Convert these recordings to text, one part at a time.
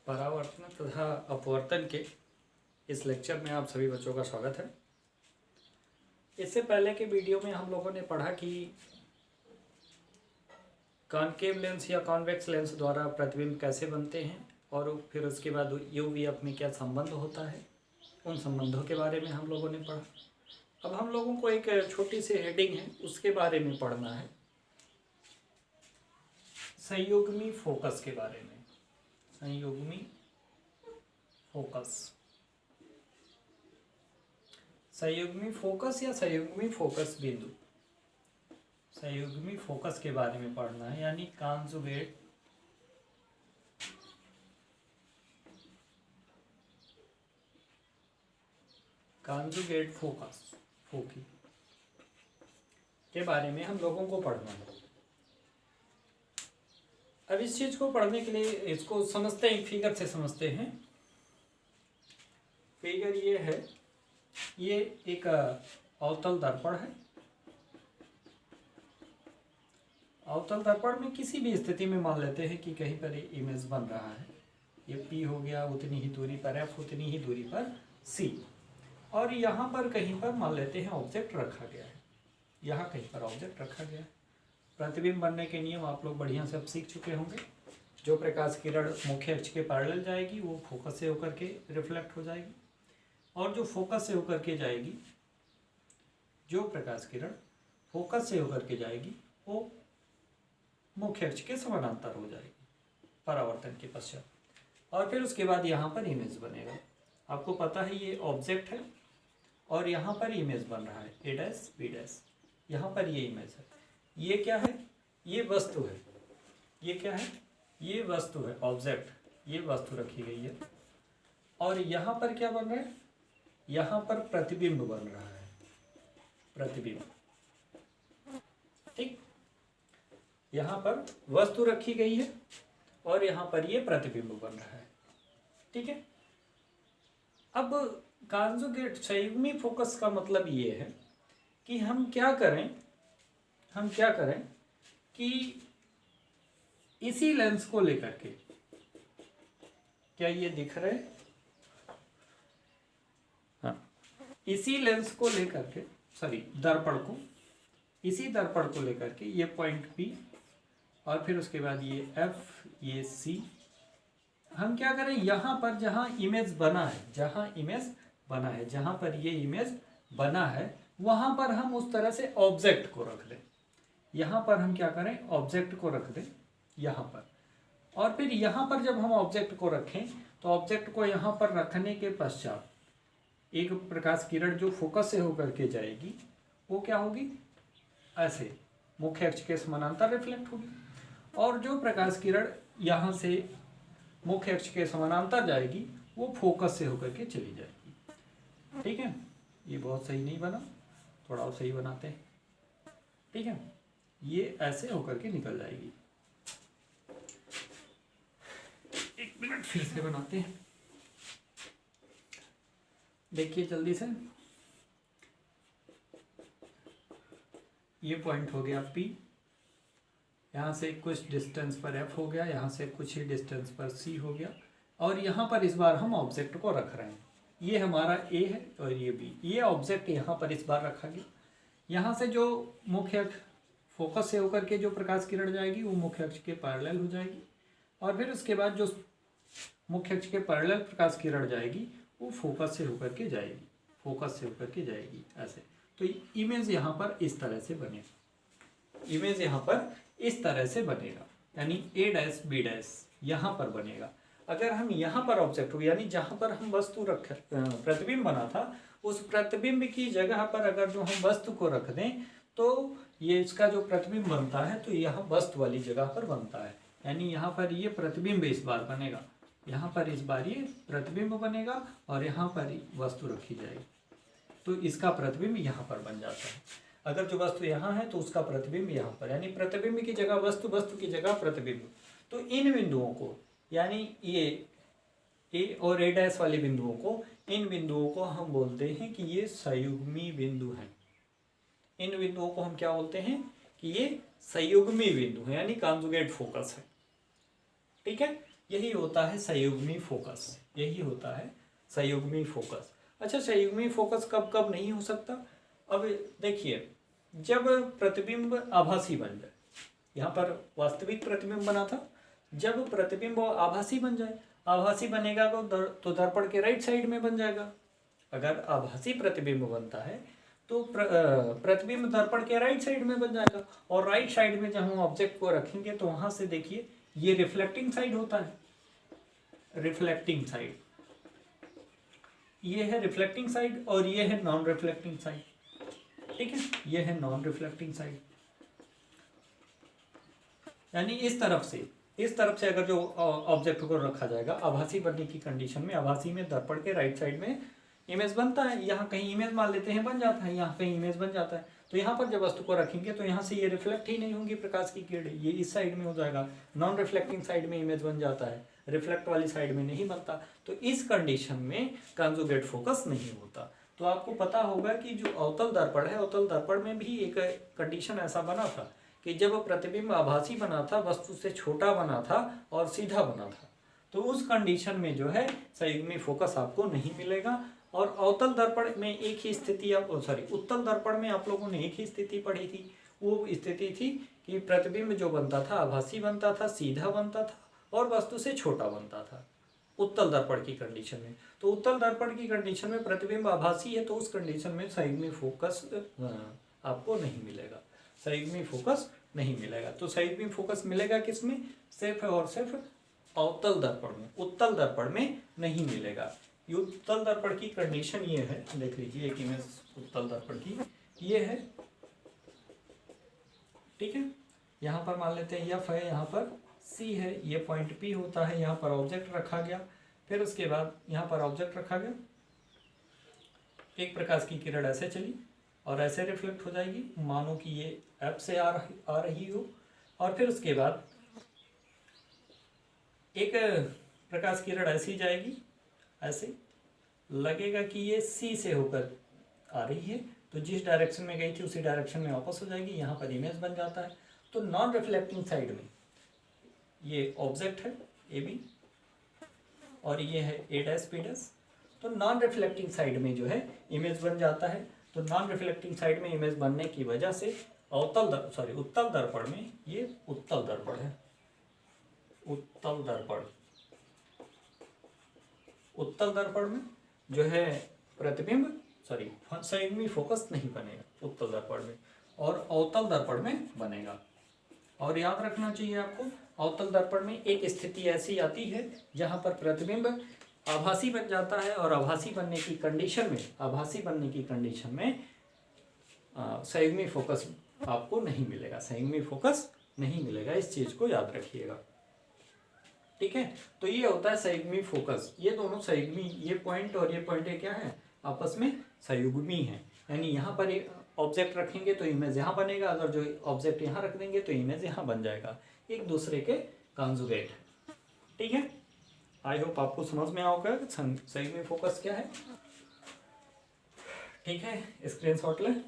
परावर्तन तथा अपवर्तन के इस लेक्चर में आप सभी बच्चों का स्वागत है। इससे पहले के वीडियो में हम लोगों ने पढ़ा कि कॉनकेव लेंस या कॉन्वेक्स लेंस द्वारा प्रतिबिंब कैसे बनते हैं और फिर उसके बाद यूवीएफ में क्या संबंध होता है, उन संबंधों के बारे में हम लोगों ने पढ़ा। अब हम लोगों को एक छोटी सी हेडिंग है उसके बारे में पढ़ना है, संयुग्मी फोकस के बारे में। संयुग्मी फोकस, संयुग्मी फोकस या संयुग्मी फोकस बिंदु, संयुग्मी फोकस के बारे में पढ़ना है, यानी कॉन्जुगेट फोकस, फोकी के बारे में हम लोगों को पढ़ना है। अब इस चीज को पढ़ने के लिए इसको समझते हैं, फिगर से समझते हैं। फिगर ये है, ये एक अवतल दर्पण है। अवतल दर्पण में किसी भी स्थिति में मान लेते हैं कि कहीं पर इमेज बन रहा है। ये P हो गया, उतनी ही दूरी पर F, उतनी ही दूरी पर C, और यहाँ पर कहीं पर मान लेते हैं ऑब्जेक्ट रखा गया है। यहाँ कहीं पर ऑब्जेक्ट रखा गया है। प्रतिबिंब बनने के नियम आप लोग बढ़िया से अब सीख चुके होंगे। जो प्रकाश किरण मुख्य अक्ष के पैरेलल जाएगी वो फोकस से होकर के रिफ्लेक्ट हो जाएगी, और जो फोकस से होकर के जाएगी, जो प्रकाश किरण फोकस से होकर के जाएगी वो मुख्य अक्ष के समानांतर हो जाएगी परावर्तन के पश्चात, और फिर उसके बाद यहाँ पर इमेज बनेगा। आपको पता है ये ऑब्जेक्ट है और यहाँ पर इमेज बन रहा है A डैश B डैश, यहाँ पर ये इमेज है। ये क्या है? ये वस्तु है। ये क्या है? ये वस्तु है, ऑब्जेक्ट। ये वस्तु रखी गई है, और यहाँ पर क्या बन रहा है? यहाँ पर प्रतिबिंब बन रहा है, प्रतिबिंब। ठीक, यहाँ पर वस्तु रखी गई है और यहाँ पर ये प्रतिबिंब बन रहा है। ठीक है। अब कॉन्जुगेट संयुग्मी फोकस का मतलब ये है कि हम क्या करें कि इसी लेंस को लेकर के, क्या ये दिख रहे? हाँ, इसी लेंस को लेकर के, सॉरी दर्पण को, इसी दर्पण को लेकर के ये पॉइंट P और फिर उसके बाद ये F, ये C, हम क्या करें, यहाँ पर जहाँ इमेज बना है, जहाँ पर ये इमेज बना है वहाँ पर हम उस तरह से ऑब्जेक्ट को रख दें। यहाँ पर हम क्या करें, ऑब्जेक्ट को रख दें यहाँ पर, और फिर यहाँ पर जब हम ऑब्जेक्ट को रखें तो ऑब्जेक्ट को यहाँ पर रखने के पश्चात एक प्रकाश किरण जो फोकस से होकर के जाएगी वो क्या होगी, ऐसे मुख्य अक्ष के समानांतर रिफ्लेक्ट होगी, और जो प्रकाश किरण यहाँ से मुख्य अक्ष के समानांतर जाएगी वो फोकस से होकर के चली जाएगी। ठीक है, ये बहुत सही नहीं बना, थोड़ा और सही बनाते हैं। ठीक है, ये ऐसे होकर के निकल जाएगी। एक मिनट फिर से बनाते हैं, देखिए जल्दी से। ये पॉइंट हो गया P, यहाँ से कुछ डिस्टेंस पर F हो गया, यहाँ से कुछ ही डिस्टेंस पर C हो गया, और यहाँ पर इस बार हम ऑब्जेक्ट को रख रहे हैं। ये हमारा A है और ये B। ये ऑब्जेक्ट यहाँ पर इस बार रखा गया। यहाँ से जो मुख्य अक्ष फोकस से होकर के जो प्रकाश किरण जाएगी वो मुख्य अक्ष के पैरेलल हो जाएगी, और फिर उसके बाद जो मुख्य अक्ष के पैरेलल प्रकाश किरण जाएगी वो फोकस से होकर के जाएगी, फोकस से होकर के जाएगी ऐसे। तो इमेज यहाँ पर इस तरह से बनेगा, इमेज यहाँ पर इस तरह से बनेगा, यानी A डैश B डैश यहाँ पर बनेगा। अगर हम यहाँ पर ऑब्जेक्ट हो, यानी जहाँ पर हम वस्तु रख प्रतिबिंब बना था उस प्रतिबिंब की जगह पर अगर जो हम वस्तु को रख दें तो ये इसका जो प्रतिबिंब बनता है तो यहाँ वस्तु वाली जगह पर बनता है, यानी यहाँ पर ये प्रतिबिंब इस बार बनेगा, यहाँ पर इस बार ये प्रतिबिंब बनेगा और यहाँ पर वस्तु रखी जाएगी तो इसका प्रतिबिंब यहाँ पर बन जाता है। अगर जो वस्तु यहाँ है तो उसका प्रतिबिंब यहाँ पर, यानी प्रतिबिंब की जगह वस्तु, वस्तु की जगह प्रतिबिंब। तो इन बिंदुओं को, यानी ये A और A डैश वाले बिंदुओं को, इन बिंदुओं को हम बोलते हैं कि ये संयुग्मी बिंदु हैं। इन बिंदुओं को हम क्या बोलते हैं कि ये संयुग्मी बिंदु है, यानी कॉन्जुगेट फोकस है। ठीक है, यही होता है संयुग्मी फोकस, यही होता है संयुग्मी फोकस। अच्छा, संयुग्मी फोकस कब कब नहीं हो सकता? अब देखिए, जब प्रतिबिंब आभासी बन जाए, यहाँ पर वास्तविक प्रतिबिंब बना था, जब प्रतिबिंब आभासी बन जाए, आभासी बनेगा तो दर्पण के राइट साइड में बन जाएगा। अगर आभासी प्रतिबिंब बनता है तो प्रतिबिंब दर्पण के राइट साइड में बन जाएगा, और राइट साइड में जब हम ऑब्जेक्ट को रखेंगे तो वहां से देखिए ये रिफ्लेक्टिंग साइड होता है, रिफ्लेक्टिंग साइड, ये है रिफ्लेक्टिंग साइड और ये है नॉन रिफ्लेक्टिंग साइड। ठीक है, ये है नॉन रिफ्लेक्टिंग साइड। यानी इस तरफ से अगर जो ऑब्जेक्ट को रखा जाएगा आभासी बनने की कंडीशन में, आभासी में दर्पण के राइट साइड में इमेज बनता है, यहाँ कहीं इमेज मान लेते हैं बन जाता है, यहाँ कहीं इमेज बन जाता है, तो यहाँ पर जब वस्तु को रखेंगे तो यहाँ से ये रिफ्लेक्ट ही नहीं होंगी प्रकाश की किरणें, ये इस साइड में हो जाएगा, नॉन रिफ्लेक्टिंग साइड में इमेज बन जाता है, रिफ्लेक्ट वाली साइड में नहीं बनता। तो इस कंडीशन में कॉन्जुगेट फोकस नहीं होता। तो आपको पता होगा कि जो अवतल दर्पण है, अवतल दर्पण में भी एक कंडीशन ऐसा बना था कि जब प्रतिबिंब आभासी बना था, वस्तु से छोटा बना था और सीधा बना था, तो उस कंडीशन में जो है संयुग्मी फोकस आपको नहीं मिलेगा। और अवतल दर्पण में एक ही स्थिति उत्तल दर्पण में आप लोगों ने एक ही स्थिति पढ़ी थी। वो स्थिति थी कि प्रतिबिंब जो बनता था आभासी बनता था, सीधा बनता था और वस्तु से छोटा बनता था उत्तल दर्पण की कंडीशन में। तो उत्तल दर्पण की कंडीशन में प्रतिबिंब आभासी है, तो उस कंडीशन में संयुग्मी फोकस आपको नहीं मिलेगा, संयुग्मी फोकस नहीं मिलेगा। तो संयुग्मी फोकस मिलेगा किसमें? सिर्फ और सिर्फ अवतल दर्पण में, उत्तल दर्पण में नहीं मिलेगा। उत्तल दर्पण की कंडीशन ये है, देख लीजिए एक इमेज उत्तल दर्पण की ये है। ठीक है, यहाँ पर मान लेते हैं F है, यहाँ पर C है, ये पॉइंट P होता है, यहाँ पर ऑब्जेक्ट रखा गया, फिर उसके बाद यहाँ पर ऑब्जेक्ट रखा गया, एक प्रकाश की किरण ऐसे चली और ऐसे रिफ्लेक्ट हो जाएगी, मानो कि ये F से आ रही हो, और फिर उसके बाद एक प्रकाश किरण ऐसी जाएगी, ऐसे लगेगा कि ये C से होकर आ रही है, तो जिस डायरेक्शन में गई थी उसी डायरेक्शन में वापस हो जाएगी, यहाँ पर इमेज बन जाता है। तो नॉन रिफ्लेक्टिंग साइड में ये ऑब्जेक्ट है AB और ये है A', तो नॉन रिफ्लेक्टिंग साइड में जो है इमेज बन जाता है। तो नॉन रिफ्लेक्टिंग साइड में इमेज बनने की वजह से उत्तल दर्पण में, ये उत्तल दर्पण है, उत्तल दर्पण में जो है प्रतिबिंब संयुग्मी फोकस नहीं बनेगा उत्तल दर्पण में, और अवतल दर्पण में बनेगा। और याद रखना चाहिए आपको, अवतल दर्पण में एक स्थिति ऐसी आती है जहां पर प्रतिबिंब आभासी बन जाता है, और आभासी बनने की कंडीशन में संयुग्मी फोकस आपको नहीं मिलेगा, संयुग्मी फोकस नहीं मिलेगा, इस चीज को याद रखिएगा। ठीक है, तो ये होता है संयुग्मी फोकस। ये दोनों संयुग्मी, ये पॉइंट और ये पॉइंट क्या है, आपस में संयुग्मी है। यानी यहाँ पर ऑब्जेक्ट रखेंगे तो इमेज यहाँ बनेगा, अगर जो ऑब्जेक्ट यहाँ रख देंगे तो इमेज यहाँ बन जाएगा, एक दूसरे के कॉन्जुगेट है। ठीक है, आई होप आपको समझ में आओगे संयुग्मी फोकस क्या है। ठीक है, स्क्रीनशॉट लें।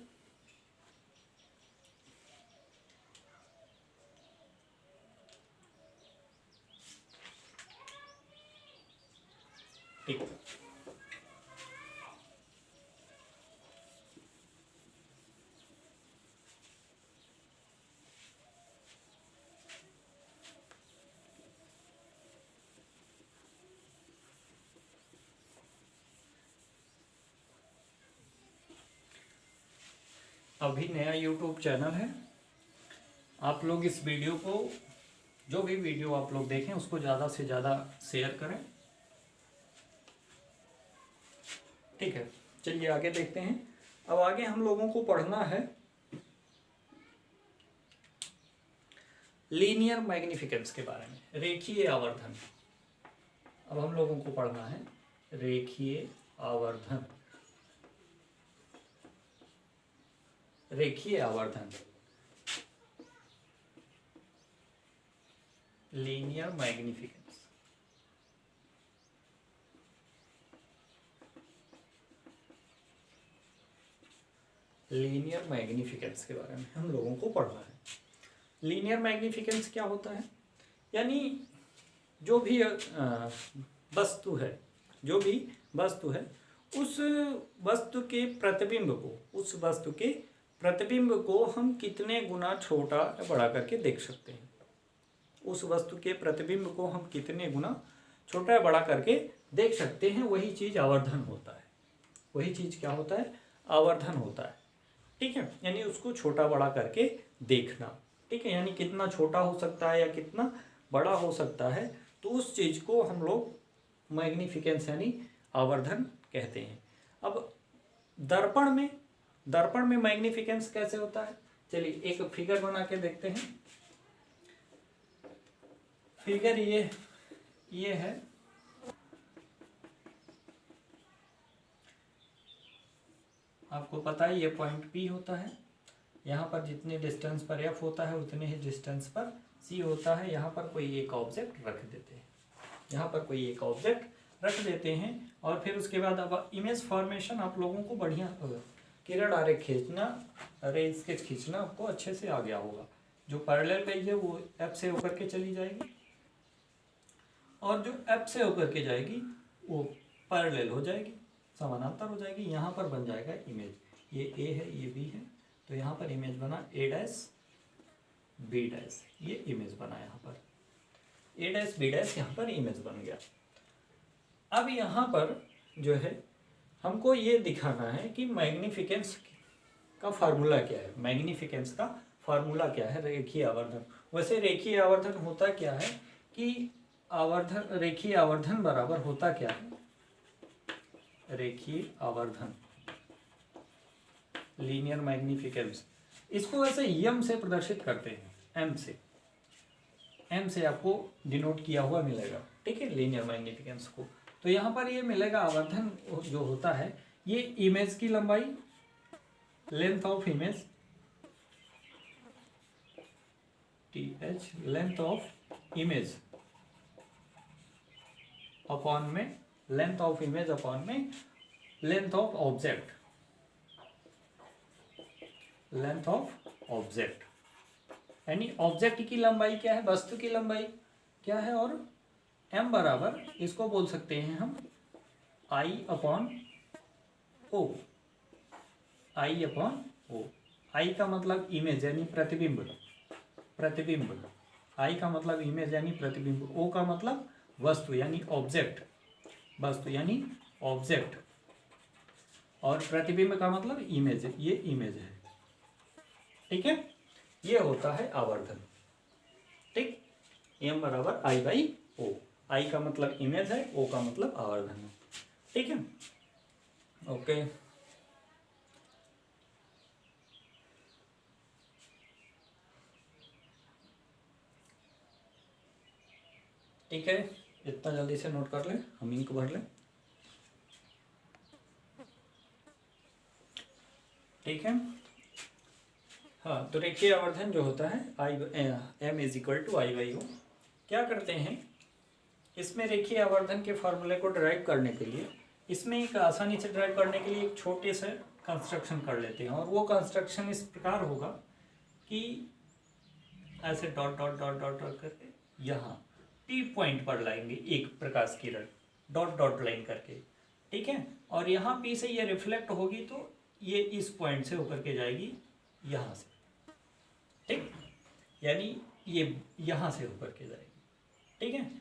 ठीक है, अभी नया YouTube चैनल है, आप लोग इस वीडियो को, जो भी वीडियो आप लोग देखें उसको ज़्यादा से ज़्यादा शेयर करें। ठीक है, चलिए आगे देखते हैं। अब आगे हम लोगों को पढ़ना है लीनियर मैग्निफिकेंस के बारे में, रेखीय आवर्धन। अब हम लोगों को पढ़ना है रेखीय आवर्धन, रेखीय आवर्धन, लीनियर मैग्निफिकेंस। लीनियर मैग्निफिकेंस के बारे में हम लोगों को पढ़ना है। लीनियर मैग्निफिकेंस क्या होता है? यानी जो भी वस्तु है, जो भी वस्तु है, उस वस्तु के प्रतिबिंब को हम कितने गुना छोटा या बड़ा करके देख सकते हैं। उस वस्तु के प्रतिबिंब को हम कितने गुना छोटा या बड़ा करके देख सकते हैं, वही चीज आवर्धन होता है। वही चीज क्या होता है? आवर्धन होता है। ठीक है, यानी उसको छोटा बड़ा करके देखना। ठीक है, यानी कितना छोटा हो सकता है या कितना बड़ा हो सकता है, तो उस चीज को हम लोग मैग्निफिकेंस यानी आवर्धन कहते हैं। अब दर्पण में मैग्निफिकेंस कैसे होता है? चलिए एक फिगर बना के देखते हैं। फिगर ये है, आपको पता है ये पॉइंट P होता है। यहाँ पर जितने डिस्टेंस पर F होता है उतने ही डिस्टेंस पर C होता है। यहाँ पर कोई एक ऑब्जेक्ट रख देते हैं, और फिर उसके बाद अब इमेज फॉर्मेशन आप लोगों को बढ़िया किरण आरेख खींचना, रे स्केच खींचना आपको अच्छे से आ गया होगा। जो पैरेलल गई है वो F से होकर के चली जाएगी, और जो F से होकर के जाएगी वो पैरेलल हो जाएगी, समानांतर हो जाएगी। यहाँ पर बन जाएगा इमेज, ये A है, ये B है, तो यहाँ पर इमेज बना A' B', ये इमेज बना यहाँ पर A' B', यहाँ पर इमेज बन गया। अब यहाँ पर जो है हमको ये दिखाना है कि मैग्निफिकेंस का फार्मूला क्या है। मैग्निफिकेंस का फार्मूला क्या है? रेखीय आवर्धन। वैसे रेखीय आवर्धन होता क्या है कि रेखीय आवर्धन बराबर होता क्या है? रेखीय आवर्धन, लीनियर मैग्निफिकेंस, इसको वैसे एम से प्रदर्शित करते हैं। एम से आपको डिनोट किया हुआ मिलेगा। ठीक है, लीनियर मैग्निफिकेंस को। तो यहाँ पर ये मिलेगा आवर्धन जो होता है, ये इमेज की लंबाई, length of image, TH, length of image upon में लेंथ ऑफ इमेज अपॉन में length of object, length of object, यानी ऑब्जेक्ट की लंबाई क्या है, वस्तु की लंबाई क्या है, और m बराबर इसको बोल सकते हैं हम I upon O। I upon O, I का मतलब इमेज यानी प्रतिबिंब, I का मतलब इमेज यानी प्रतिबिंब, O का मतलब वस्तु यानी ऑब्जेक्ट, और प्रतिबिंब का मतलब इमेज, ये इमेज है। ठीक है, ये होता है आवर्धन। ठीक, m बराबर I/O, I का मतलब इमेज है, O का मतलब आवर्धन है। ठीक है, ओके। ठीक है, इतना जल्दी से नोट कर लें, हम इंक भर लें। ठीक है, हाँ, तो रेखीय आवर्धन जो होता है m = I/O। क्या करते हैं, इसमें रेखीय आवर्धन के फॉर्मूले को ड्राइव करने के लिए, इसमें एक आसानी से ड्राइव करने के लिए एक छोटे से कंस्ट्रक्शन कर लेते हैं, और वो कंस्ट्रक्शन इस प्रकार होगा कि ऐसे dot dot dot dot dot करके यहाँ P पॉइंट पर लाएंगे एक प्रकाश किरण, डॉट डॉट लाइन करके। ठीक है, और यहाँ P से ये रिफ्लेक्ट होगी तो ये इस पॉइंट से होकर के जाएगी यहाँ से। ठीक, यानी ये यहाँ से होकर के जाएगी। ठीक है,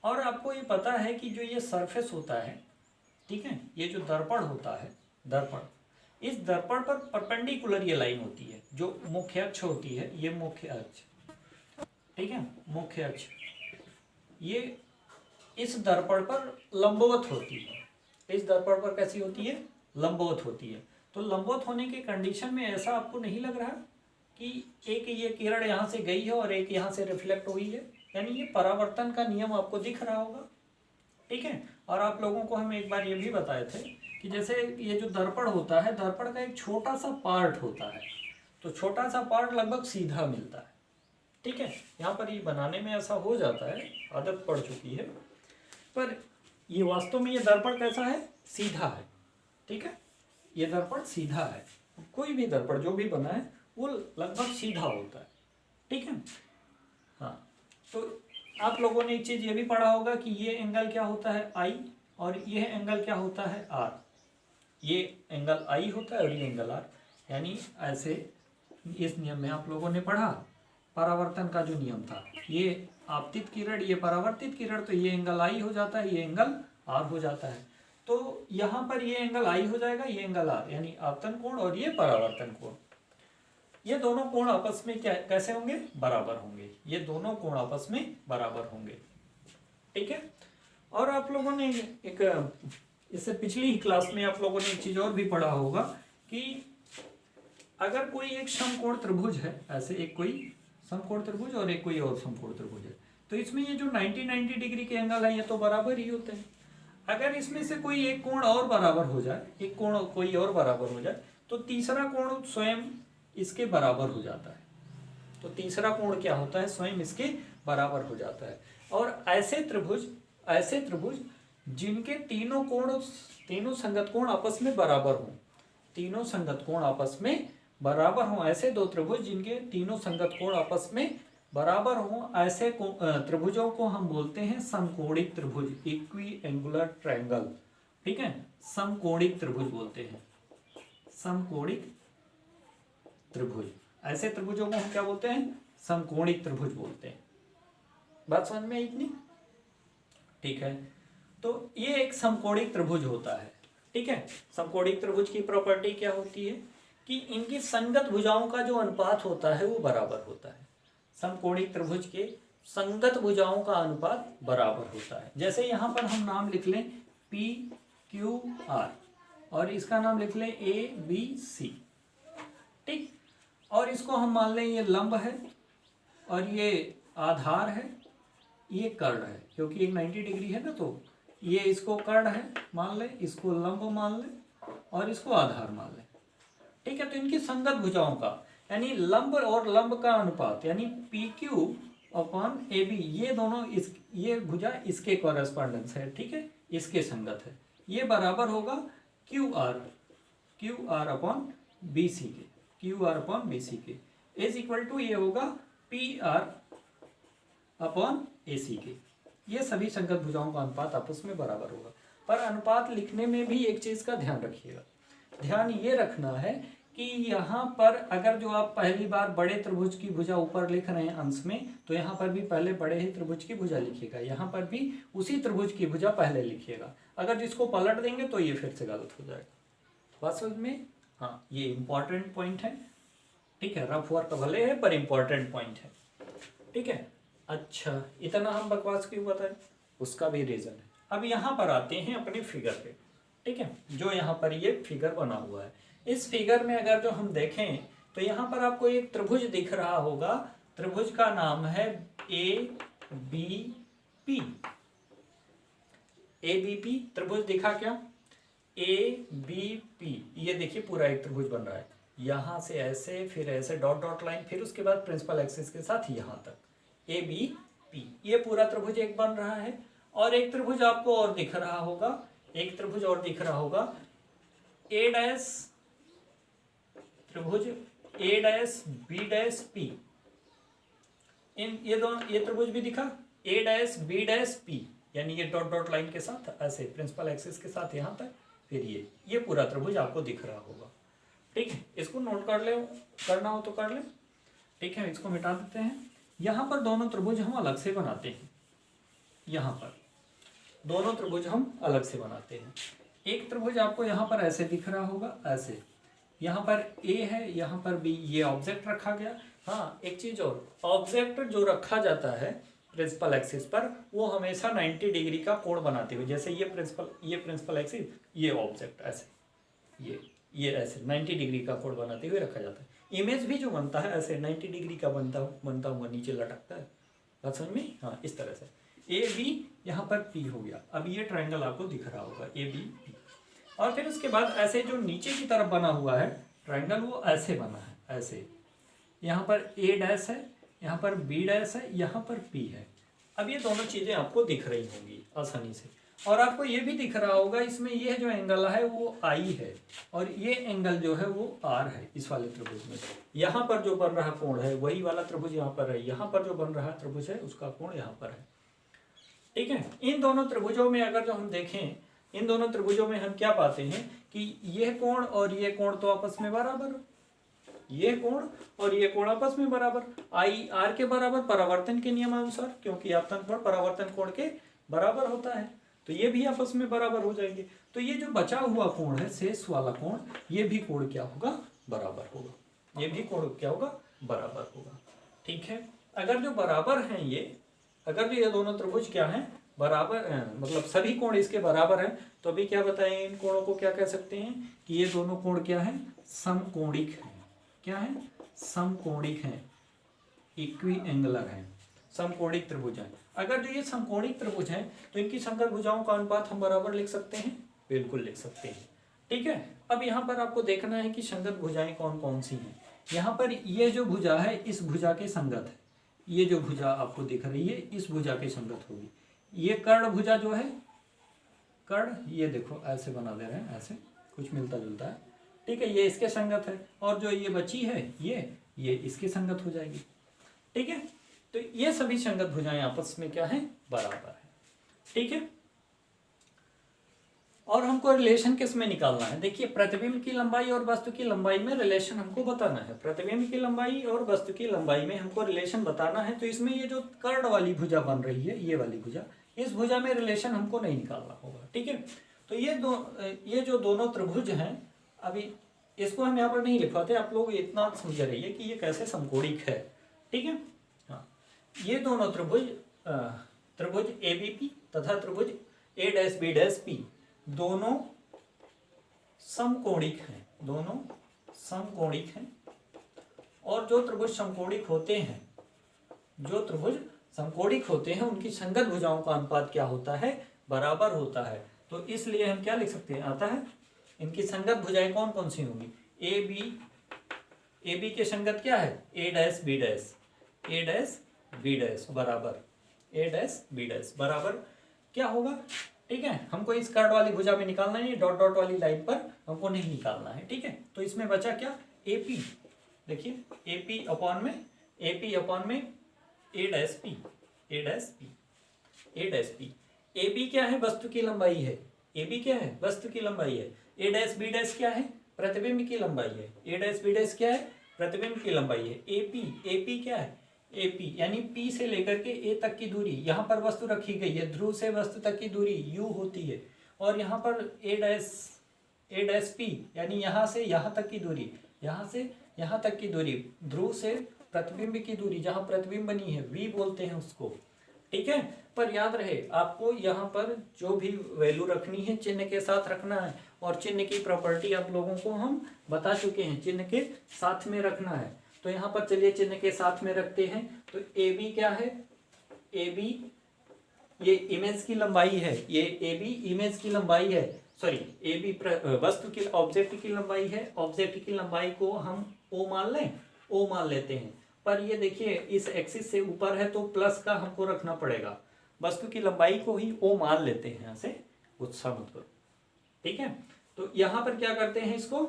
और आपको ये पता है कि जो ये सरफेस होता है, ठीक है, ये जो दर्पण होता है, इस दर्पण पर परपेंडिकुलर ये लाइन होती है, जो मुख्य अक्ष होती है, ये मुख्य अक्ष। ठीक है, मुख्य अक्ष ये इस दर्पण पर लंबवत होती है। इस दर्पण पर कैसी होती है? लंबवत होती है। तो लंबवत होने के कंडीशन में ऐसा आपको नहीं लग रहा कि एक ये किरण यहाँ से गई है और एक यहाँ से रिफ्लेक्ट हुई है, यानी ये परावर्तन का नियम आपको दिख रहा होगा। ठीक है, और आप लोगों को हम एक बार ये भी बताए थे कि जैसे ये जो दर्पण होता है, दर्पण का एक छोटा सा पार्ट होता है, तो छोटा सा पार्ट लगभग सीधा मिलता है। ठीक है, यहाँ पर ये बनाने में ऐसा हो जाता है, आदत पड़ चुकी है, पर ये वास्तव में ये दर्पण कैसा है? सीधा है। ठीक है, ये दर्पण सीधा है। कोई भी दर्पण जो भी बना है वो लगभग सीधा होता है। ठीक है, हाँ, तो आप लोगों ने एक चीज ये भी पढ़ा होगा कि ये एंगल क्या होता है I और ये एंगल क्या होता है R। ये एंगल I होता है और ये एंगल R, यानी ऐसे इस नियम में आप लोगों ने पढ़ा परावर्तन का जो नियम था, ये आपतित किरण ये परावर्तित किरण, तो ये एंगल I हो जाता है, ये एंगल R हो जाता है। तो यहाँ पर ये एंगल I हो जाएगा, ये एंगल R, यानी आपतन कोण और ये परावर्तन कोण, ये दोनों कोण आपस में क्या कैसे होंगे, बराबर होंगे। ये दोनों कोण आपस में बराबर होंगे, ठीक है। और आप लोगों ने एक इससे पिछली ही क्लास में आप लोगों ने एक चीज और भी पढ़ा होगा कि अगर कोई एक समकोण त्रिभुज है, ऐसे एक कोई समकोण त्रिभुज और एक कोई और समकोण त्रिभुज है, तो इसमें ये जो 90 डिग्री के एंगल है ये तो बराबर ही होते हैं। अगर इसमें से कोई एक कोण और बराबर हो जाए, एक कोण कोई और बराबर हो जाए, तो तीसरा कोण स्वयं इसके बराबर हो जाता है। तो तीसरा कोण क्या होता है, स्वयं इसके बराबर हो जाता है। और ऐसे त्रिभुज जिनके तीनों कोण, तीनों संगत कोण आपस में बराबर हों, तीनों संगत कोण आपस में बराबर हों, ऐसे दो त्रिभुज जिनके तीनों संगत कोण आपस में बराबर हों, ऐसे त्रिभुजों को हम बोलते हैं समकोणिक त्रिभुज, इक्वी एंगुलर ट्रायंगल, ठीक है। समकोणिक त्रिभुज बोलते हैं, समकोणिक त्रिभुज। ऐसे त्रिभुजों को हम क्या बोलते हैं, समकोणिक त्रिभुज बोलते हैं। बात समझ में इतनी, ठीक है। तो ये एक समकोणिक त्रिभुज होता है, ठीक है। समकोणिक त्रिभुज की प्रॉपर्टी क्या होती है कि इनकी संगत भुजाओं का जो अनुपात होता है वो बराबर होता है। समकोणिक त्रिभुज के संगत भुजाओं का अनुपात बराबर होता है। जैसे यहाँ पर हम नाम लिख लें PQR और इसका नाम लिख लें ABC, ठीक। और इसको हम मान लें ये लंब है और ये आधार है, ये कर्ण है, क्योंकि एक 90 डिग्री है ना, तो ये इसको कर्ण है मान ले, इसको लंब मान ले और इसको आधार मान ले, ठीक है। तो इनकी संगत भुजाओं का यानी लंब और लंब का अनुपात यानी PQ अपॉन AB, ये दोनों ये भुजा इसके कॉरेस्पॉन्डेंस है, ठीक है, इसके संगत है, ये बराबर होगा QR अपॉन BC के, QR अपॉन BC के इज इक्वल टू ये होगा PR अपॉन AC के। ये सभी संगत भुजाओं का अनुपात आपस में बराबर होगा। पर अनुपात लिखने में भी एक चीज का ध्यान रखिएगा, ध्यान ये रखना है कि यहाँ पर अगर जो आप पहली बार बड़े त्रिभुज की भुजा ऊपर लिख रहे हैं अंश में, तो यहाँ पर भी पहले बड़े ही त्रिभुज की भुजा लिखिएगा, यहाँ पर भी उसी त्रिभुज की भुजा पहले लिखिएगा। अगर जिसको पलट देंगे तो ये फिर से गलत हो जाएगा। बात समझ में, हाँ, ये इंपॉर्टेंट पॉइंट है, ठीक है। रफ वर्क भले है पर इंपॉर्टेंट पॉइंट है, ठीक है। अच्छा, इतना हम बकवास क्यों बताएं, उसका भी रीजन है। अब यहाँ पर आते हैं अपने फिगर पे, ठीक है। जो यहाँ पर ये फिगर बना हुआ है, इस फिगर में अगर जो हम देखें तो यहाँ पर आपको एक त्रिभुज दिख रहा होगा, त्रिभुज का नाम है ABP। ABP त्रिभुज दिखा क्या, ABP, ये देखिए पूरा एक त्रिभुज बन रहा है, यहाँ से ऐसे फिर ऐसे डॉट डॉट लाइन, फिर उसके बाद प्रिंसिपल एक्सिस के साथ यहाँ तक ABP, ये पूरा त्रिभुज एक बन रहा है। और एक त्रिभुज आपको और दिख रहा होगा, एक त्रिभुज और दिख रहा होगा A डैश, त्रिभुज A dash B dash P, इन ये दोनों, ये त्रिभुज भी दिखा A dash B dash P, यानी ये डॉट डॉट लाइन के साथ ऐसे प्रिंसिपल एक्सिस के साथ यहाँ तक, फिर ये पूरा त्रिभुज आपको दिख रहा होगा, ठीक है। इसको नोट कर ले, करना हो तो कर ले, ठीक है। इसको मिटा देते हैं। यहाँ पर दोनों त्रिभुज हम अलग से बनाते हैं, यहाँ पर दोनों त्रिभुज हम अलग से बनाते हैं। एक त्रिभुज आपको यहाँ पर ऐसे दिख रहा होगा, ऐसे, यहाँ पर A है, यहाँ पर B, ये ऑब्जेक्ट रखा गया। हाँ, एक चीज और, ऑब्जेक्ट जो रखा जाता है प्रिंसिपल एक्सिस पर, वो हमेशा 90 डिग्री का कोण बनाते हुए, जैसे ये प्रिंसिपल एक्सिस, ये ऑब्जेक्ट ऐसे, ये ऐसे 90 डिग्री का कोण बनाते हुए रखा जाता है। इमेज भी जो बनता है ऐसे 90 डिग्री का बनता हुआ नीचे लटकता है। बात समझ में, हाँ, इस तरह से AB यहाँ पर P हो गया। अब ये ट्रायंगल आपको दिख रहा होगा ABP, और फिर उसके बाद ऐसे जो नीचे की तरफ बना हुआ है ट्रायंगल, वो ऐसे बना है, ऐसे, यहाँ पर A डैश है, यहाँ पर B डैश है, यहाँ पर P है। अब ये दोनों चीजें आपको दिख रही होंगी आसानी से। और आपको ये भी दिख रहा होगा इसमें ये जो एंगल है वो आई है और ये एंगल जो है वो आर है इस वाले त्रिभुज में। यहाँ पर जो बन रहा कोण है वही वाला त्रिभुज यहाँ पर है, यहाँ पर जो बन रहा त्रिभुज है उसका कोण यहाँ पर है। ठीक है, इन दोनों त्रिभुजों में अगर जो हम देखें, इन दोनों त्रिभुजों में हम क्या पाते हैं कि ये कोण और ये कोण तो आपस में बराबर, ये कोण और ये कोण आपस में बराबर, आई आर के बराबर परावर्तन के नियमानुसार, क्योंकि आपतन कोण परावर्तन कोण के बराबर होता है, तो ये भी आपस में बराबर हो जाएंगे। तो ये जो बचा हुआ कोण है शेष वाला कोण, ये भी कोण क्या होगा, बराबर होगा, ये भी कोण क्या होगा, बराबर होगा। ठीक है, अगर जो बराबर हैं ये, अगर जो ये दोनों त्रिभुज क्या हैं, बराबर मतलब सभी कोण इसके बराबर हैं, तो अभी क्या बताएं, इन कोणों को क्या कह सकते हैं कि ये दोनों कोण क्या हैं, समकोणिक हैं। क्या है, समकोणिक हैं, इक्वी एंगुलर हैं, समकोणिक त्रिभुज हैं। अगर जो ये समकोणिक त्रिभुज हैं तो इनकी संकर भुजाओं का अनुपात हम बराबर लिख सकते हैं, बिल्कुल लिख सकते हैं। ठीक है, अब यहाँ पर आपको देखना है कि संगत भुजाएं कौन कौन सी हैं। यहाँ पर ये जो भुजा है इस भुजा के संगत है, ये जो भुजा आपको दिख रही है इस भुजा के संगत होगी। ये कर्ण भुजा जो है, कर्ण ये देखो ऐसे बना दे रहे हैं, ऐसे कुछ मिलता जुलता है। ठीक है, ये इसके संगत है और जो ये बची है ये इसके संगत हो जाएगी। ठीक है, तो ये सभी संगत भुजाएं आपस में क्या है, बराबर है। ठीक है, और हमको रिलेशन किस में निकालना है, देखिए प्रतिबिंब की लंबाई और वस्तु की लंबाई में रिलेशन हमको बताना है। प्रतिबिंब की लंबाई और वस्तु की लंबाई में हमको रिलेशन बताना है। तो इसमें ये जो कर्ण वाली भुजा बन रही है, ये वाली भुजा, इस भुजा में रिलेशन हमको नहीं निकालना होगा। ठीक है, तो ये जो दोनों त्रिभुज हैं, अभी इसको हम यहाँ पर नहीं लिखवाते, आप लोग इतना समझ रहिए कि ये कैसे समकोणिक है। ठीक है, हाँ, ये दोनों त्रिभुज एबीपी तथा त्रिभुज ए डैश बी डैश पी दोनों समकोणिक हैं, दोनों समकोणिक हैं। और जो त्रिभुज समकोणिक होते हैं, जो त्रिभुज समकोणिक होते हैं उनकी संगत भुजाओं का अनुपात क्या होता है, बराबर होता है। तो इसलिए हम क्या लिख सकते हैं, आता है इनकी संगत भुजाएं कौन कौन सी होंगी, ए बी के संगत क्या है, ए डैश बी डैश, ए डैश बी डैश बराबर, ए डैश बी डैश बराबर क्या होगा। ठीक है, हमको इस कर्ण वाली भुजा में निकालना है, डॉट डॉट वाली लाइन पर हमको नहीं निकालना है। ठीक है, तो इसमें बचा क्या, एपी, देखिए A P upon A dash P, A dash P, A dash P. A B क्या है, वस्तु की लंबाई है, ए बी क्या है, वस्तु की लंबाई है। ए डैश बी डैश क्या है, प्रतिबिंब की लंबाई है। ए डैश बी डैश क्या है, प्रतिबिंब की लंबाई है। ए पी क्या है, ए पी यानी पी से लेकर के ए तक की दूरी, यहाँ पर वस्तु रखी गई है, ध्रुव से वस्तु तक की दूरी यू होती है। और यहाँ पर ए डैश पी यानी यहाँ से यहाँ तक की दूरी, यहाँ से यहाँ तक की दूरी, ध्रुव से प्रतिबिंब की दूरी, जहाँ प्रतिबिंब बनी है वी बोलते हैं उसको। ठीक है, पर याद रहे आपको यहाँ पर जो भी वैल्यू रखनी है चिन्ह के साथ रखना है, और चिन्ह की प्रॉपर्टी आप लोगों को हम बता चुके हैं, चिन्ह के साथ में रखना है। तो यहाँ पर चलिए चिन्ह के साथ में रखते हैं। तो ए बी क्या है, ए बी ये इमेज की लंबाई है, ये ए बी इमेज की लंबाई है, सॉरी ए बी वस्तु की ऑब्जेक्ट की लंबाई है। ऑब्जेक्ट की लंबाई को हम ओ मान लें, ओ मान लेते हैं। पर ये देखिए इस एक्सिस से ऊपर है तो प्लस का हमको रखना पड़ेगा, वस्तु की लंबाई को ही ओ मान लेते हैं, यहाँ से गुस्सा मत करो। ठीक है, तो यहाँ पर क्या करते हैं, इसको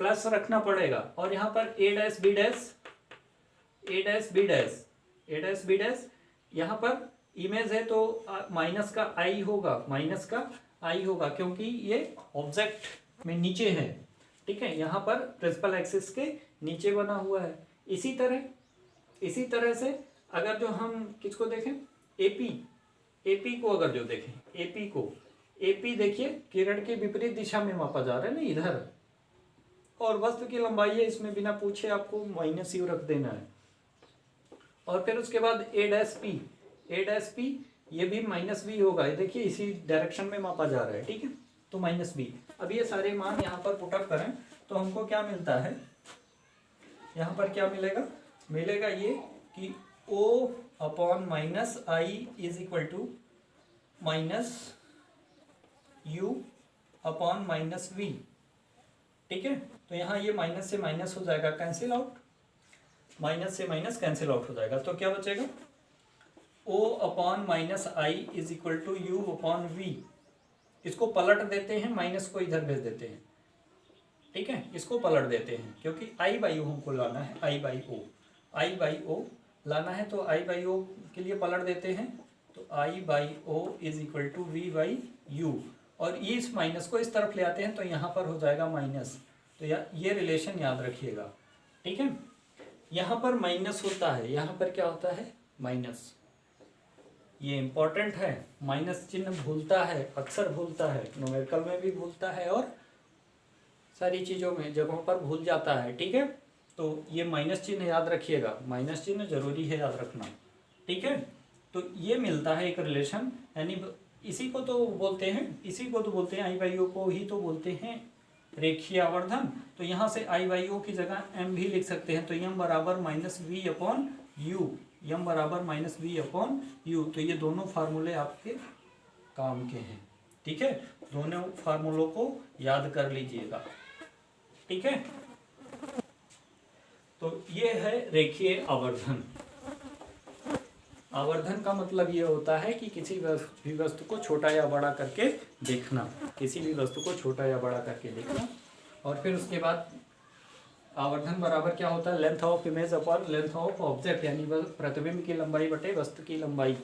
प्लस रखना पड़ेगा। और यहाँ पर ए डैश बी डैश, ए डैश बी डैश, ए डैश बी डैश, यहाँ पर इमेज है तो माइनस का आई होगा, माइनस का आई होगा, क्योंकि ये ऑब्जेक्ट में नीचे है। ठीक है, यहाँ पर प्रिंसिपल एक्सिस के नीचे बना हुआ है। इसी तरह से अगर जो हम किसको देखें, एपी को अगर जो देखें, एपी देखिए किरण के विपरीत दिशा में मापा जा रहा है ना इधर, और वस्तु की लंबाई है, इसमें बिना पूछे आपको माइनस यू रख देना है। और फिर उसके बाद ए डैश पी ये भी माइनस बी होगा, ये देखिए इसी डायरेक्शन में मापा जा रहा है। ठीक है, तो माइनस बी। अब ये सारे मान यहाँ पर पुटअप करें तो हमको क्या मिलता है, यहाँ पर क्या मिलेगा ये कि O upon minus I is equal to minus U upon minus V. ठीक है, तो यहाँ ये माइनस से माइनस हो जाएगा, कैंसिल आउट, माइनस से माइनस कैंसिल आउट हो जाएगा। तो क्या बचेगा, O upon minus I is equal to U upon V. इसको पलट देते हैं, माइनस को इधर भेज देते हैं, ठीक है, इसको पलट देते हैं क्योंकि आई बाई ओ हमको लाना है, आई बाई ओ, आई बाई ओ लाना है, तो आई बाई ओ के लिए पलट देते हैं, तो I by O is equal to V by U, और इस माइनस को इस तरफ ले आते हैं तो यहाँ पर हो जाएगा माइनस, तो ये रिलेशन याद रखिएगा, ठीक है। यहाँ पर माइनस होता है, यहाँ पर क्या होता है, माइनस, ये इम्पोर्टेंट है, माइनस चिन्ह भूलता है, अक्सर भूलता है, न्यूमेरिकल में भी भूलता है और सारी चीज़ों में जगहों पर भूल जाता है, ठीक है। तो ये माइनस चिन्ह याद रखिएगा, माइनस चिन्ह जरूरी है याद रखना, ठीक है। तो ये मिलता है एक रिलेशन, यानी इसी को तो बोलते हैं आई बाई ओ को ही तो बोलते हैं रेखीय आवर्धन। तो यहाँ से आई बाई ओ की जगह एम भी लिख सकते हैं, तो एम बराबर minus V upon U, M बराबर माइनस वी अपॉन यू। तो ये दोनों फार्मूले आपके काम के हैं, ठीक है, दोनों फार्मूलों को याद कर लीजिएगा, ठीक है। तो ये है रेखीय आवर्धन। आवर्धन का मतलब ये होता है कि किसी भी वस्तु को छोटा या बड़ा करके देखना, किसी भी वस्तु को छोटा या बड़ा करके देखना। और फिर उसके बाद आवर्धन बराबर क्या होता है, length of image upon length of object, यानी प्रतिबिंब की लंबाई बटे वस्तु की लंबाई,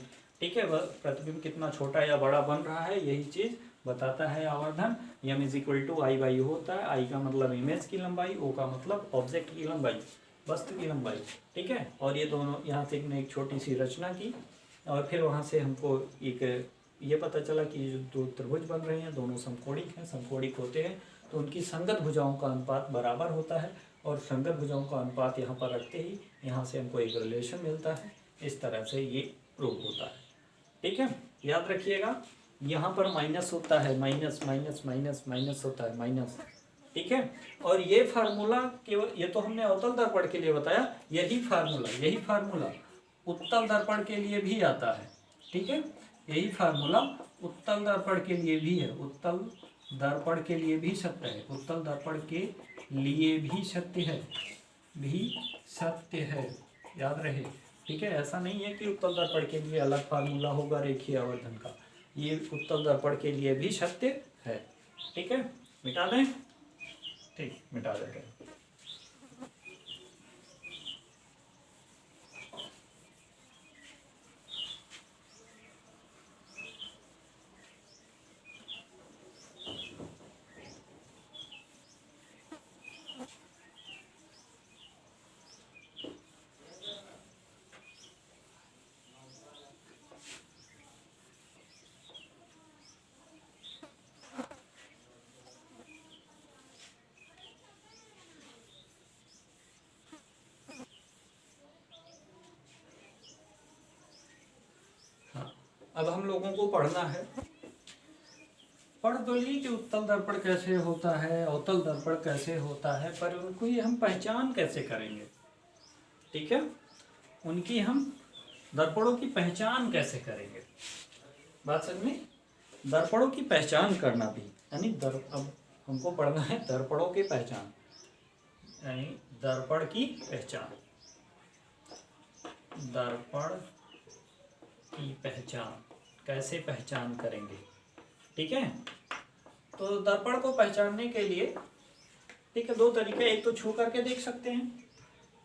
ठीक है। वह प्रतिबिंब कितना छोटा या बड़ा बन रहा है, यही चीज़ बताता है आवर्धन। M is equal to I by होता है, आई का मतलब इमेज की लंबाई, ओ का मतलब ऑब्जेक्ट की लंबाई, वस्तु की लंबाई, ठीक है। और ये दोनों यहाँ से एक छोटी सी रचना की, और फिर वहाँ से हमको एक ये पता चला कि जो दो त्रिभुज बन रहे हैं दोनों समकोणिक हैं, समकोणिक होते हैं तो उनकी संगत भुजाओं का अनुपात बराबर होता है, और संगत भुजाओं का अनुपात यहाँ पर रखते ही यहाँ से हमको एक रिलेशन मिलता है। इस तरह से ये प्रूव होता है, ठीक है, याद रखिएगा। यहाँ पर माइनस होता है, माइनस माइनस माइनस माइनस होता है, माइनस, ठीक है। और ये फार्मूला केवल, ये तो हमने अवतल दर्पण के लिए बताया, यही फार्मूला उत्तल दर्पण के लिए भी आता है, ठीक है। यही फार्मूला उत्तल दर्पण के लिए भी है, उत्तल दर्पण के लिए भी सत्य है, उत्तल दर्पण के लिए भी सत्य है, याद रहे, ठीक है। ऐसा नहीं है कि उत्तल दर्पण के लिए अलग फार्मूला होगा रेखीय आवर्धन का, ये उत्तल दर्पण के लिए भी सत्य है, ठीक है। मिटा दें, ठीक, मिटा देंगे। अब हम लोगों को पढ़ना है, पढ़ तो ली कि उत्तल दर्पण कैसे होता है, अवतल दर्पण कैसे होता है, पर उनको ही हम पहचान कैसे करेंगे, ठीक है। उनकी हम दर्पणों की पहचान कैसे करेंगे, बात समझ में। दर्पणों की पहचान करना भी, यानी अब हमको पढ़ना है दर्पणों की पहचान, यानी दर्पण की पहचान, दर्पण की पहचान कैसे पहचान करेंगे, ठीक है। तो दर्पण को पहचानने के लिए, ठीक है, दो तरीके, एक तो छू करके देख सकते हैं,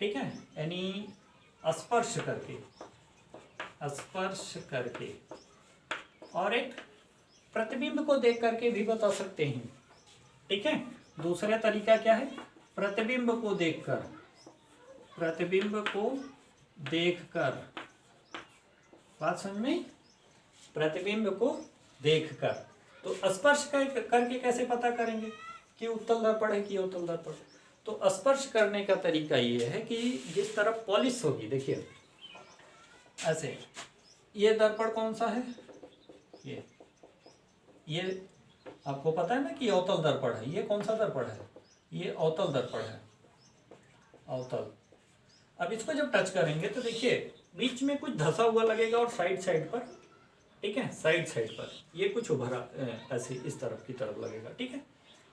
ठीक है, यानी स्पर्श करके, और एक प्रतिबिंब को देख करके भी बता सकते हैं, ठीक है। दूसरा तरीका क्या है, प्रतिबिंब को देखकर, बात समझ में, प्रतिबिंब को देखकर। तो स्पर्श करके कैसे पता करेंगे कि उत्तल दर्पण है कि अवतल दर्पण। तो स्पर्श करने का तरीका ये है कि जिस तरफ पॉलिश होगी, देखिए ऐसे, ये दर्पण कौन सा है, ये आपको पता है ना कि अवतल दर्पण है। ये कौन सा दर्पण है, ये अवतल दर्पण है, अवतल। अब इसको जब टच करेंगे तो देखिए बीच में कुछ धसा हुआ लगेगा, और साइड पर, ठीक है, साइड पर ये कुछ उभरा ऐसे इस तरफ की तरफ लगेगा, ठीक है।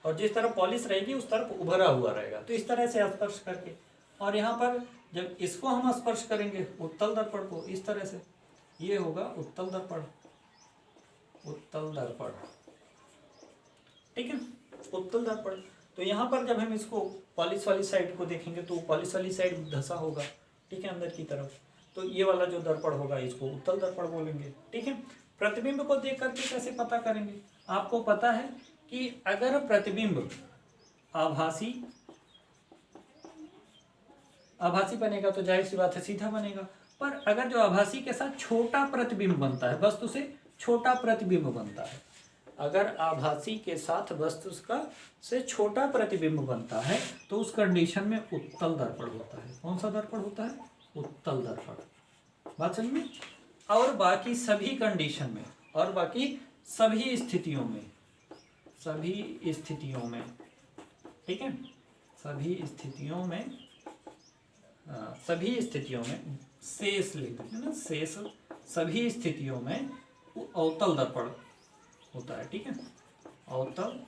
और जिस तरफ पॉलिश रहेगी उस तरफ उभरा हुआ रहेगा। तो इस तरह से स्पर्श करके, और यहाँ पर जब इसको हम स्पर्श करेंगे उत्तल दर्पण को इस तरह से, ये होगा उत्तल दर्पण, उत्तल दर्पण, ठीक है, उत्तल दर्पण। तो यहाँ पर जब हम इसको पॉलिश वाली साइड को देखेंगे तो पॉलिश वाली साइड धंसा होगा, ठीक है, अंदर की तरफ। तो ये वाला जो दर्पण होगा इसको उत्तल दर्पण बोलेंगे, ठीक है। प्रतिबिंब को देख करके कैसे पता करेंगे? आपको पता है कि अगर प्रतिबिंब आभासी बनेगा तो जाहिर सी बात है सीधा बनेगा। पर अगर जो आभासी के साथ छोटा प्रतिबिंब बनता है, वस्तु से छोटा प्रतिबिंब बनता है, अगर आभासी के साथ वस्तु का से छोटा प्रतिबिंब बनता है तो उस कंडीशन में उत्तल दर्पण होता है। कौन सा दर्पण होता है? उत्तल दर्पण। बात समझ में? और बाकी सभी कंडीशन में और बाकी सभी स्थितियों में, ठीक है, सभी स्थितियों में शेष लिख देते हैं ना, शेष सभी स्थितियों में अवतल दर्पण होता है, ठीक है, अवतल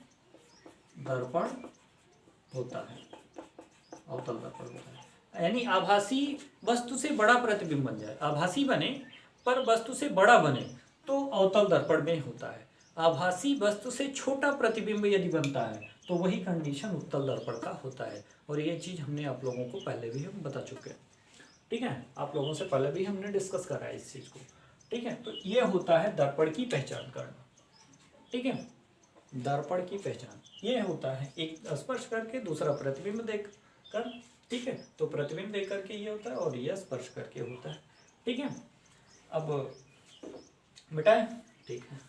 दर्पण होता है, अवतल दर्पण होता है। यानी आभासी वस्तु से बड़ा प्रतिबिंब बन जाए, आभासी बने पर वस्तु से बड़ा बने तो अवतल दर्पण में होता है। आभासी वस्तु से छोटा प्रतिबिंब यदि बनता है तो वही कंडीशन उत्तल दर्पण का होता है। और ये चीज़ हमने आप लोगों को पहले भी हम बता चुके हैं, ठीक है, आप लोगों से पहले भी हमने डिस्कस करा है इस चीज़ को, ठीक है। तो ये होता है दर्पण की पहचान करना, ठीक है, दर्पण की पहचान ये होता है एक स्पर्श करके, दूसरा प्रतिबिंब देख कर, ठीक है। तो प्रतिबिंब देख करके ये होता है और ये स्पर्श करके होता है, ठीक है। अब मिटाएं, ठीक है।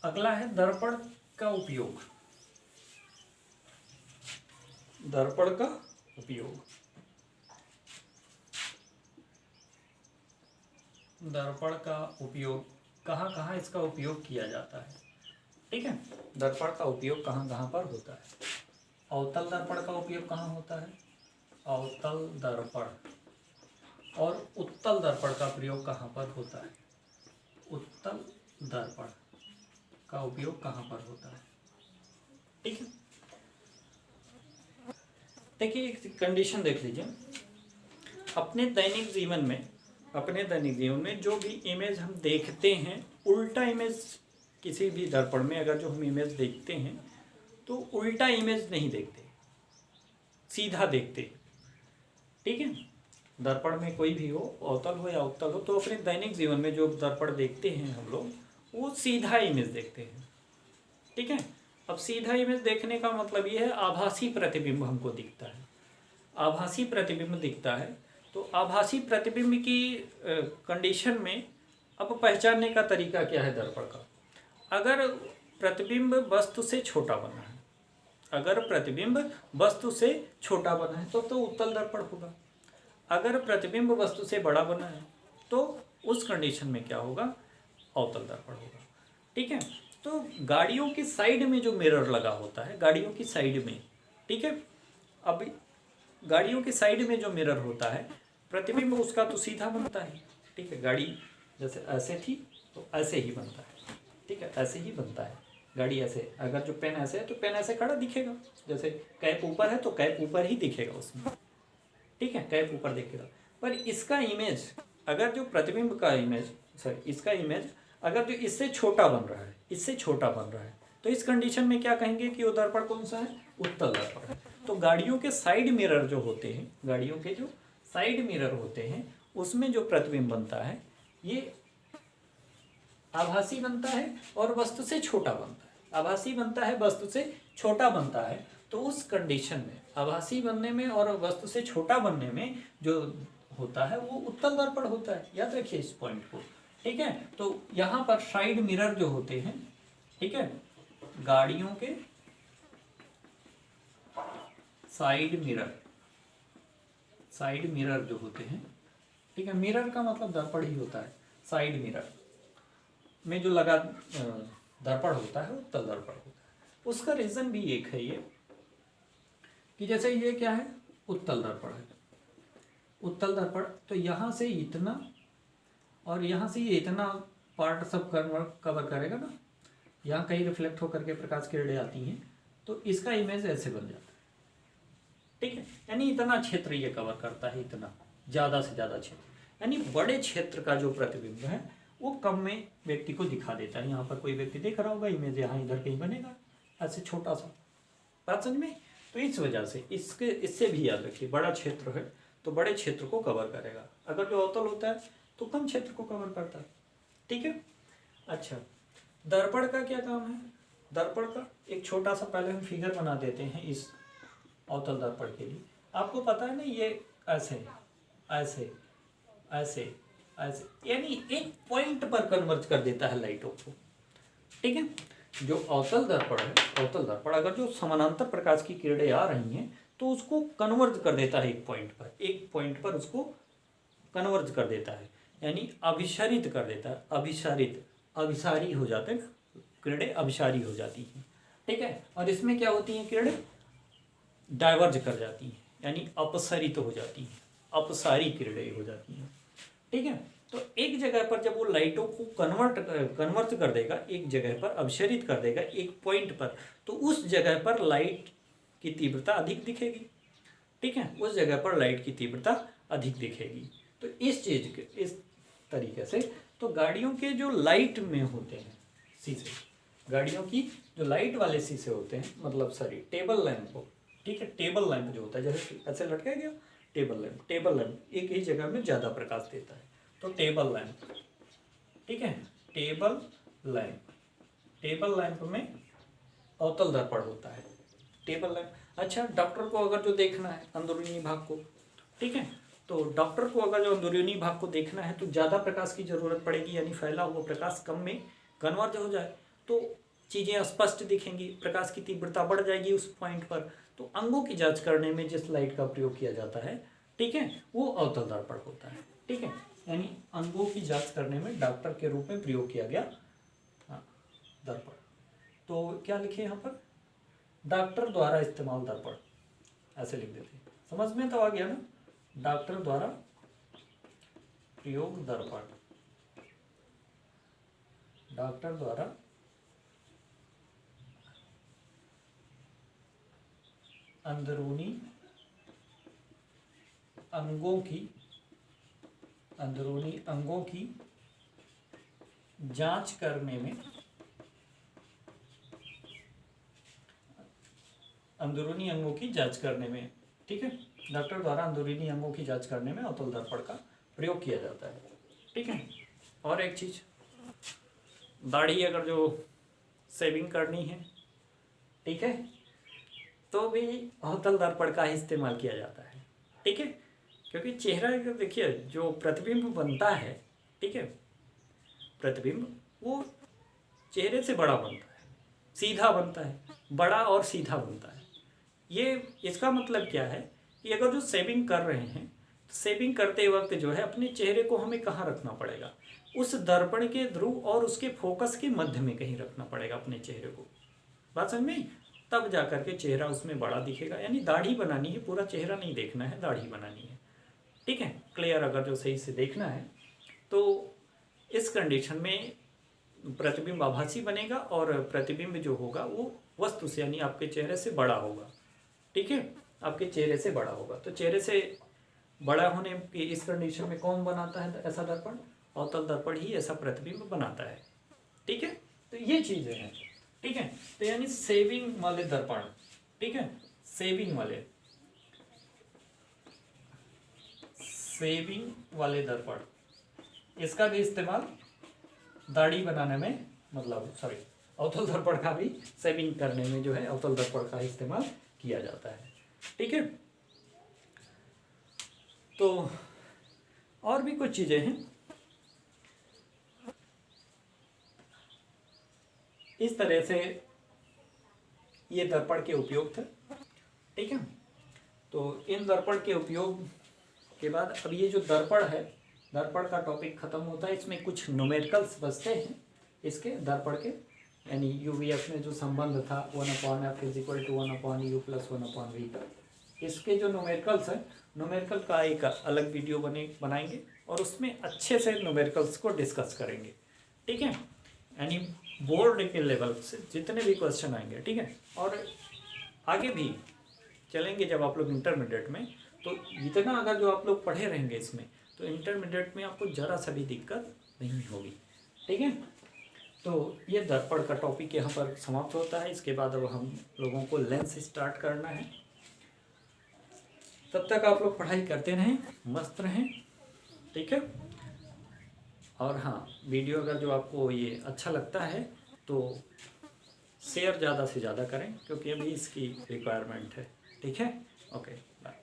अगला है दर्पण का उपयोग। दर्पण का उपयोग, दर्पण का उपयोग कहाँ कहाँ इसका उपयोग किया जाता है, ठीक है। दर्पण का उपयोग कहाँ कहाँ पर होता है? अवतल दर्पण का उपयोग कहाँ होता है? अवतल दर्पण। और उत्तल दर्पण का प्रयोग कहाँ पर होता है? उत्तल दर्पण का उपयोग कहाँ पर होता है, ठीक है। देखिए एक कंडीशन देख लीजिए, अपने दैनिक जीवन में जो भी इमेज हम देखते हैं, उल्टा इमेज किसी भी दर्पण में अगर जो हम इमेज देखते हैं तो उल्टा इमेज नहीं देखते, सीधा देखते, ठीक है। दर्पण में कोई भी हो, अवतल हो या उत्तल हो, तो अपने दैनिक जीवन में जो दर्पण देखते हैं हम लोग वो सीधा इमेज देखते हैं, ठीक है। अब सीधा इमेज देखने का मतलब ये है आभासी प्रतिबिंब हमको दिखता है, आभासी प्रतिबिंब दिखता है। तो आभासी प्रतिबिंब की कंडीशन में अब पहचानने का तरीका क्या है दर्पण का? अगर प्रतिबिंब वस्तु से छोटा बना है, अगर प्रतिबिंब वस्तु से छोटा बना है तो उत्तल दर्पण होगा। अगर प्रतिबिंब वस्तु से बड़ा बना है तो उस कंडीशन में क्या होगा? अवतल दर्पण होगा, ठीक है। तो गाड़ियों की साइड में जो मिरर लगा होता है, गाड़ियों की साइड में, ठीक है, अब गाड़ियों की साइड में जो मिरर होता है प्रतिबिंब उसका तो सीधा बनता है, ठीक है। गाड़ी जैसे ऐसे थी तो ऐसे ही बनता है, ठीक है, ऐसे ही बनता है। गाड़ी ऐसे, अगर जो पेन ऐसे है तो पेन ऐसे खड़ा दिखेगा, जैसे कैप ऊपर है तो कैप ऊपर ही दिखेगा उसमें, ठीक है, कैप ऊपर दिखेगा। पर इसका इमेज, अगर जो प्रतिबिंब का इमेज, सॉरी इसका इमेज अगर जो इससे छोटा बन रहा है, इससे छोटा बन रहा है, तो इस कंडीशन में क्या कहेंगे कि वो दर्पण कौन सा है? उत्तल दर्पण है। तो गाड़ियों के साइड मिरर जो होते हैं, गाड़ियों के जो साइड मिरर होते हैं उसमें जो प्रतिबिंब बनता है ये आभासी बनता है और वस्तु से छोटा बनता है। आभासी बनता है, वस्तु से छोटा बनता है। तो उस कंडीशन में आभासी बनने में और वस्तु से छोटा बनने में जो होता है वो उत्तल दर्पण होता है। याद रखिए इस पॉइंट को, ठीक है। तो यहाँ पर साइड मिरर जो होते हैं, ठीक है, गाड़ियों के साइड मिरर जो होते हैं, ठीक है, मिरर का मतलब दर्पण ही होता है। साइड मिरर में जो लगा दर्पण होता है उत्तल दर्पण होता है। उसका रीजन भी एक है ये कि जैसे ये क्या है? उत्तल दर्पण है। उत्तल दर्पण तो यहाँ से इतना और यहाँ से ये इतना पार्ट सब कवर करेगा ना, यहाँ कहीं रिफ्लेक्ट होकर के प्रकाश किरणें आती हैं तो इसका इमेज ऐसे बन जाता है, ठीक है। यानी इतना क्षेत्र ये कवर करता है, इतना ज़्यादा से ज़्यादा क्षेत्र, यानी बड़े क्षेत्र का जो प्रतिबिंब है वो कम में व्यक्ति को दिखा देता है। यहाँ पर कोई व्यक्ति देख रहा होगा, इमेज यहाँ इधर कहीं बनेगा ऐसे छोटा सा, बात समझ में। तो इस वजह से इससे भी याद रखिए, बड़ा क्षेत्र है तो बड़े क्षेत्र को कवर करेगा, अगर जो अवतल होता है तो कम क्षेत्र को कवर करता है, ठीक है। अच्छा, दर्पण का क्या काम है? दर्पण का एक छोटा सा पहले हम फिगर बना देते हैं इस अवतल दर्पण के लिए। आपको पता है ना, ये ऐसे ऐसे ऐसे ऐसे, यानी एक पॉइंट पर कन्वर्ज कर देता है लाइटों को, ठीक है। जो अवतल दर्पण है, अवतल दर्पण अगर जो समानांतर प्रकाश की किरणें आ रही हैं तो उसको कन्वर्ज कर देता है एक पॉइंट पर उसको कन्वर्ज कर देता है, यानी अभिसारित कर देता है। अभिसारी हो जाते हैं, किरणें अभिसारी हो जाती हैं, ठीक है। और इसमें क्या होती हैं, किरणें डाइवर्ज कर जाती हैं, यानी अपसरित हो जाती हैं, अपसारी किरणें हो जाती हैं, ठीक है। तो एक जगह पर जब वो लाइटों को कन्वर्ट कर देगा, एक जगह पर अपसरित कर देगा एक पॉइंट पर, तो उस जगह पर लाइट की तीव्रता अधिक दिखेगी, ठीक है। उस जगह पर लाइट की तीव्रता अधिक दिखेगी। तो इस चीज के इस तरीके से, तो गाड़ियों के जो लाइट में होते हैं शीशे, गाड़ियों की जो लाइट वाले शीशे होते हैं, मतलब सॉरी टेबल लैंप हो, ठीक है। टेबल लैंप जो होता है, जैसे ऐसे लटका गया टेबल लैंप एक ही जगह में ज़्यादा प्रकाश देता है, तो टेबल लैंप, ठीक है। टेबल लैंप में अवतल दर्पण होता है, टेबल लैंप। अच्छा, डॉक्टर को अगर जो देखना है अंदरूनी भाग को, ठीक है, तो डॉक्टर को अगर जो अंदरूनी भाग को देखना है तो ज़्यादा प्रकाश की ज़रूरत पड़ेगी, यानी फैला हुआ प्रकाश कम में कन्वर्ज हो जाए तो चीज़ें स्पष्ट दिखेंगी, प्रकाश की तीव्रता बढ़ जाएगी उस पॉइंट पर। तो अंगों की जांच करने में जिस लाइट का प्रयोग किया जाता है, ठीक है, वो अवतल दर्पण होता है, ठीक है। यानी अंगों की जांच करने में डॉक्टर के रूप में प्रयोग किया गया दर्पण। तो क्या लिखे यहाँ पर, डॉक्टर द्वारा इस्तेमाल दर्पण, ऐसे लिख देते हैं, समझ में तो आ गया ना। डॉक्टर द्वारा प्रयोग दर्पण, डॉक्टर द्वारा अंदरूनी अंगों की जांच करने में, अंदरूनी अंगों की जांच करने में, ठीक है, डॉक्टर द्वारा अंदरूनी अंगों की जांच करने में अवतल दर्पण का प्रयोग किया जाता है, ठीक है। और एक चीज, दाढ़ी अगर जो शेविंग करनी है, ठीक है, तो भी अवतल दर्पण का ही इस्तेमाल किया जाता है, ठीक है। क्योंकि चेहरा देखिए जो प्रतिबिंब बनता है, ठीक है, प्रतिबिंब वो चेहरे से बड़ा बनता है, सीधा बनता है, बड़ा और सीधा बनता है। ये इसका मतलब क्या है कि अगर जो शेविंग कर रहे हैं, तो शेविंग करते वक्त जो है अपने चेहरे को हमें कहाँ रखना पड़ेगा, उस दर्पण के ध्रुव और उसके फोकस के मध्य में कहीं रखना पड़ेगा अपने चेहरे को, बात समझ में, तब जा करके चेहरा उसमें बड़ा दिखेगा। यानी दाढ़ी बनानी है, पूरा चेहरा नहीं देखना है, दाढ़ी बनानी है, ठीक है, क्लियर। अगर जो सही से देखना है तो इस कंडीशन में प्रतिबिंब आभासी बनेगा और प्रतिबिंब जो होगा वो वस्तु से, यानी आपके चेहरे से बड़ा होगा, ठीक है, आपके चेहरे से बड़ा होगा। तो चेहरे से बड़ा होने की इस कंडीशन में कौन बनाता है ऐसा दर्पण, अवतल दर्पण ही ऐसा प्रतिबिंब बनाता है, ठीक है। तो ये चीजें हैं, ठीक है। तो यानी सेविंग वाले दर्पण, ठीक है, सेविंग वाले दर्पण, इसका भी इस्तेमाल दाढ़ी बनाने में, मतलब सॉरी अवतल दर्पण का भी सेविंग करने में जो है अवतल दर्पण का इस्तेमाल किया जाता है, ठीक है। तो और भी कुछ चीजें हैं इस तरह से, ये दर्पण के उपयोग थे, ठीक है। तो इन दर्पण के उपयोग के बाद अब ये जो दर्पण है, दर्पण का टॉपिक खत्म होता है। इसमें कुछ न्यूमेरिकल्स बचते हैं इसके दर्पण के, यानी यूवीएफ में जो संबंध था 1/f = 1/u + 1/v का, इसके जो न्यूमेरिकल्स हैं, न्यूमेरिकल का एक अलग वीडियो बनाएंगे और उसमें अच्छे से न्यूमेरिकल्स को डिस्कस करेंगे, ठीक है। यानी बोर्ड के लेवल से जितने भी क्वेश्चन आएंगे, ठीक है। और आगे भी चलेंगे जब आप लोग इंटरमीडिएट में, तो इतना अगर जो आप लोग पढ़े रहेंगे इसमें, तो इंटरमीडिएट में आपको ज़रा सा भी दिक्कत नहीं होगी। ठीक है, तो ये दर्पण का टॉपिक यहाँ पर समाप्त होता है। इसके बाद अब हम लोगों को लेंस स्टार्ट करना है। तब तक आप लोग पढ़ाई करते रहें, मस्त रहें। ठीक है, और हाँ, वीडियो अगर जो आपको ये अच्छा लगता है तो शेयर ज़्यादा से ज़्यादा करें, क्योंकि अभी इसकी रिक्वायरमेंट है। ठीक है, ओके, बाय।